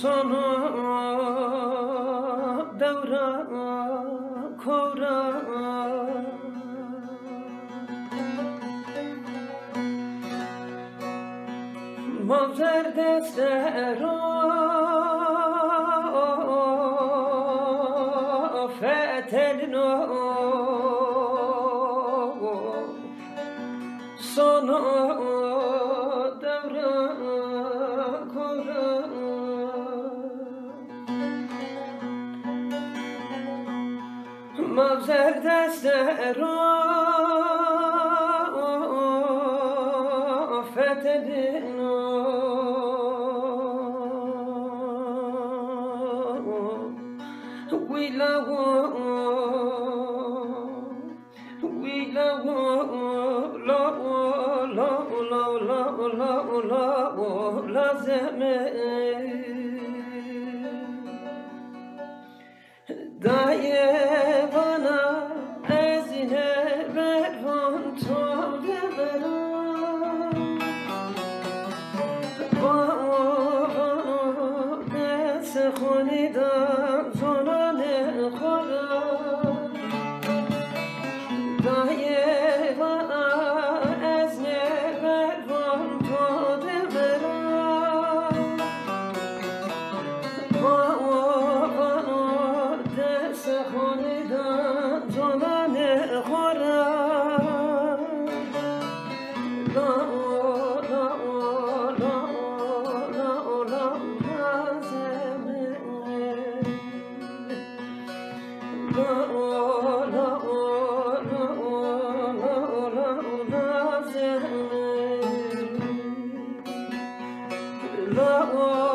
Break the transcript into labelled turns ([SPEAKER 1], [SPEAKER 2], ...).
[SPEAKER 1] Sana devra kora Mavzer destero fetelino Sana devra kora Mavzer destero fetelino We love Daye bana ezine vervan tavde vera Bana dese khonidan zonane khora Daye bana ezine vervan tavde vera خونیدن جانان خورم لا لا لا لا لا لازمه لا لا لا لازمه لا